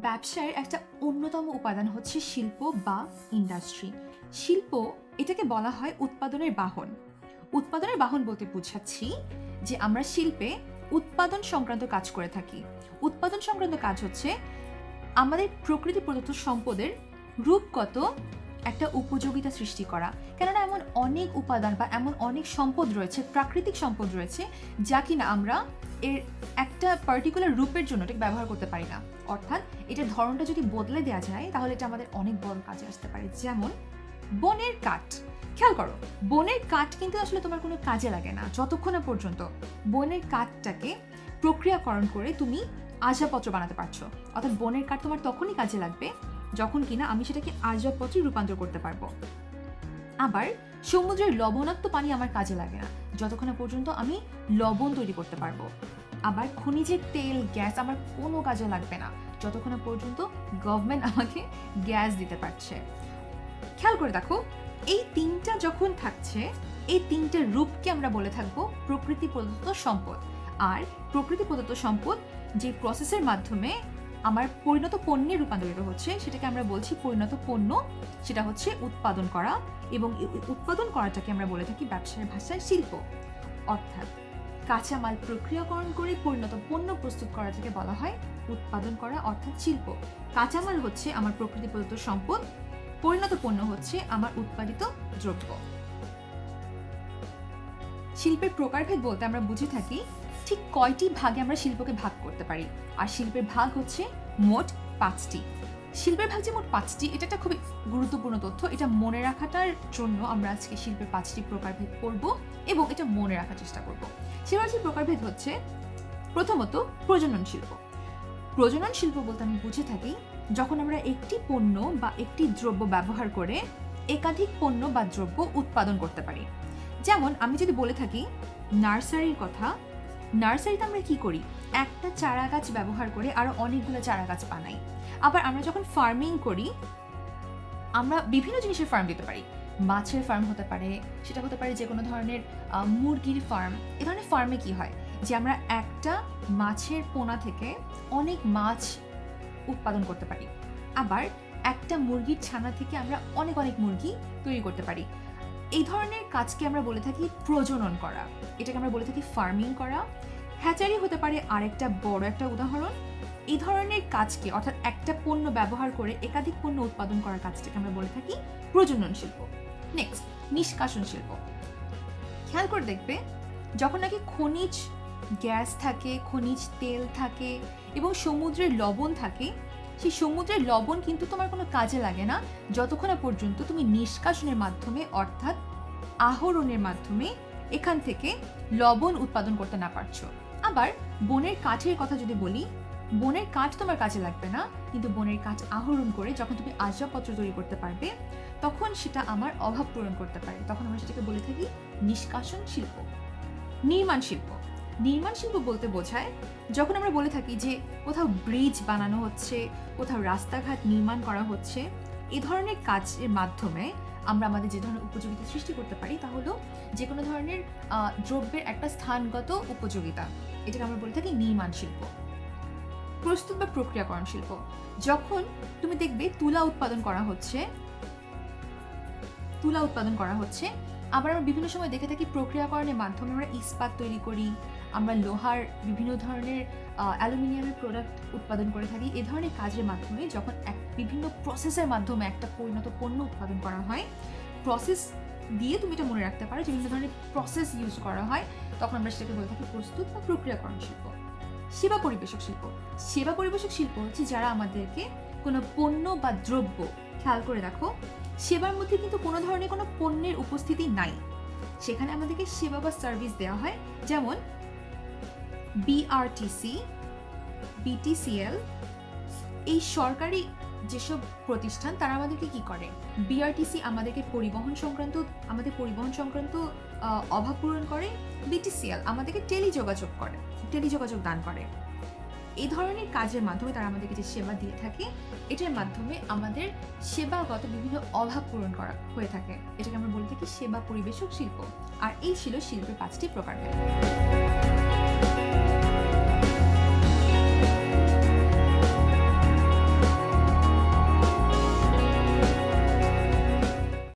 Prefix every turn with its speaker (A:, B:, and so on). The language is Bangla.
A: ব্যবসায়ের একটা অন্যতম উপাদান হচ্ছে শিল্প বা ইন্ডাস্ট্রি। শিল্প এটাকে বলা হয় উৎপাদনের বাহন। উৎপাদনের বাহন বলতে বোঝাচ্ছি যে আমরা শিল্পে উৎপাদন সংক্রান্ত কাজ করে থাকি। উৎপাদন সংক্রান্ত কাজ হচ্ছে আমাদের প্রকৃতি প্রদত্ত সম্পদের রূপগত একটা উপযোগিতা সৃষ্টি করা। কেননা এমন অনেক উপাদান বা এমন অনেক সম্পদ রয়েছে, প্রাকৃতিক সম্পদ রয়েছে, যা কিনা আমরা এর একটা পার্টিকুলার রূপের জন্য এটাকে ব্যবহার করতে পারি না। অর্থাৎ এটার ধরনটা যদি বদলে দেওয়া যায় তাহলে এটা আমাদের অনেক বড় কাজে আসতে পারে। যেমন বনের কাঠ। খেয়াল করো, বনের কাঠ কিন্তু আসলে তোমার কোনো কাজে লাগে না যতক্ষণ না পর্যন্ত বনের কাঠটাকে প্রক্রিয়াকরণ করে তুমি আসবাবপত্র বানাতে পারছো। অর্থাৎ বনের কাঠ তোমার তখনই কাজে লাগবে যখন কিনা আমি সেটাকে আসবাবপত্রে রূপান্তর করতে পারবো। আবার সমুদ্রের লবণাক্ত পানি আমার কাজে লাগে না যতক্ষণ না পর্যন্ত আমি লবণ তৈরি করতে পারবো। আবার খনিজের তেল, গ্যাস আমার কোনো কাজে লাগবে না যতক্ষণ না পর্যন্ত গভর্নমেন্ট আমাকে গ্যাস দিতে পারছে। খেয়াল করে দেখো, এই তিনটা যখন থাকছে, এই তিনটে রূপকে আমরা বলে থাকবো প্রকৃতি প্রদত্ত সম্পদ। আর প্রকৃতি প্রদত্ত সম্পদ যে প্রসেসের মাধ্যমে আমার পরিণত পণ্যে রূপান্তরিত হচ্ছে সেটাকে আমরা বলছি পরিণত পণ্য। সেটা হচ্ছে উৎপাদন করা, এবং উৎপাদন করাটাকে আমরা বলে থাকি ব্যবসায়ের ভাষায় শিল্প। অর্থাৎ কাঁচামাল প্রক্রিয়াকরণ করে পরিণত পণ্য প্রস্তুত করাটাকে বলা হয় উৎপাদন করা, অর্থাৎ শিল্প। কাঁচামাল হচ্ছে আমার প্রকৃতি প্রদত্ত সম্পদ, পরিণত পণ্য হচ্ছে আমার উৎপাদিত দ্রব্য। শিল্পের প্রকারভেদ বলতে আমরা বুঝে থাকি ঠিক কয়টি ভাগে আমরা শিল্পকে ভাগ করতে পারি। আর শিল্পের ভাগ হচ্ছে মোট 5টি। শিল্পের ভাগ যে মোট 5টি, এটা একটা খুবই গুরুত্বপূর্ণ তথ্য। এটা মনে রাখাটার জন্য আমরা আজকে শিল্পের 5টি প্রকারভেদ পড়ব এবং এটা মনে রাখার চেষ্টা করব। সেই প্রকারভেদ হচ্ছে প্রথমত প্রজনন শিল্প। প্রজনন শিল্প বলতে আমি বুঝে থাকি যখন আমরা একটি পণ্য বা একটি দ্রব্য ব্যবহার করে একাধিক পণ্য বা দ্রব্য উৎপাদন করতে পারি। যেমন আমি যদি বলে থাকি নার্সারির কথা, নার্সারিতে আমরা কি করি? একটা চারা গাছ ব্যবহার করে আরো অনেকগুলো চারা গাছ বানাই। আবার আমরা যখন ফার্মিং করি, আমরা বিভিন্ন জিনিসের ফার্ম দিতে পারি। মাছের ফার্ম হতে পারে, সেটা হতে পারে যে কোনো ধরনের মুরগির ফার্ম। এ ধরনের ফার্মে কি হয় যে আমরা একটা মাছের পোনা থেকে অনেক মাছ উৎপাদন করতে পারি। আবার একটা মুরগির ছানা থেকে আমরা অনেক অনেক মুরগি তৈরি করতে পারি। এই ধরনের কাজকে আমরা বলে থাকি প্রজনন করা। এটাকে আমরা বলে থাকি ফার্মিং করা। হ্যাচারি হতে পারে আরেকটা বড় একটা উদাহরণ। এই ধরনের কাজকে, অর্থাৎ একটা পণ্য ব্যবহার করে একাধিক পণ্য উৎপাদন করার কাজটাকে আমরা বলে থাকি প্রজনন শিল্প। নেক্সট, নিষ্কাশন শিল্প। খেয়াল করে দেখবে, যখন নাকি খনিজ গ্যাস থাকে, খনিজ তেল থাকে এবং সমুদ্রের লবণ থাকে, সেই সমুদ্রের লবণ কিন্তু তোমার কোনো কাজে লাগে না যতক্ষণ না পর্যন্ত তুমি নিষ্কাশনের মাধ্যমে, অর্থাৎ আহরণের মাধ্যমে এখান থেকে লবণ উৎপাদন করতে না পারছো। আবার বনের কাঠের কথা যদি বলি, বনের কাঠ তোমার কাজে লাগবে না, কিন্তু বনের কাঠ আহরণ করে যখন তুমি আসবাবপত্র তৈরি করতে পারবে তখন সেটা আমার অভাব পূরণ করতে পারে। তখন আমরা সেটাকে বলে থাকি নিষ্কাশন শিল্প। নির্মাণ শিল্প। নির্মাণ শিল্প বলতে বোঝায় যখন আমরা বলে থাকি যে কোথাও ব্রিজ বানানো হচ্ছে, কোথাও রাস্তাঘাট নির্মাণ করা হচ্ছে, এই ধরনের কাজের মাধ্যমে আমরা আমাদের যে ধরনের উপযোগিতা সৃষ্টি করতে পারি তা হলো যে কোনো ধরনের দ্রব্যের একটা স্থানগত উপযোগিতা। এটাকে আমরা বলে থাকি নির্মাণ শিল্প। প্রস্তুত বা প্রক্রিয়াকরণ শিল্প। যখন তুমি দেখবে তুলা উৎপাদন করা হচ্ছে, আবার আমরা বিভিন্ন সময় দেখে থাকি প্রক্রিয়াকরণের মাধ্যমে আমরা ইস্পাত তৈরি করি, আমরা লোহার বিভিন্ন ধরনের অ্যালুমিনিয়ামের প্রোডাক্ট উৎপাদন করে থাকি। এ ধরনের কাজের মাধ্যমে যখন বিভিন্ন প্রসেসের মাধ্যমে একটা পরিণত পণ্য উৎপাদন করা হয়, প্রসেস দিয়ে তুমি এটা মনে রাখতে পারো যে বিভিন্ন ধরনের প্রসেস ইউজ করা হয়, তখন আমরা সেটাকে বলে থাকি প্রস্তুত বা প্রক্রিয়াকরণ শিল্প। সেবা পরিবেশক শিল্প। সেবা পরিবেশক শিল্প হচ্ছে যারা আমাদেরকে কোনো পণ্য বা দ্রব্য, খেয়াল করে দেখো, সেবার মধ্যে কিন্তু কোনো ধরনের কোনো পণ্যের উপস্থিতি নাই, সেখানে আমাদেরকে সেবা বা সার্ভিস দেওয়া হয়। যেমন বিআরটিসি, বিটিসিএল, এই সরকারি যেসব প্রতিষ্ঠান তারা আমাদেরকে কি করে? বিআরটিসি আমাদেরকে পরিবহন সংক্রান্ত অভাব পূরণ করে। বিটিসিএল আমাদেরকে টেলিযোগাযোগ দান করে। এই ধরনের কাজের মাধ্যমে তারা আমাদেরকে যে সেবা দিয়ে থাকে, এটার মাধ্যমে আমাদের সেবাগত বিভিন্ন অভাব পূরণ করা হয়ে থাকে। এটাকে আমরা বলে থাকি সেবা পরিবেশক শিল্প। আর এই ছিল শিল্পের 5টি প্রকারভেদ।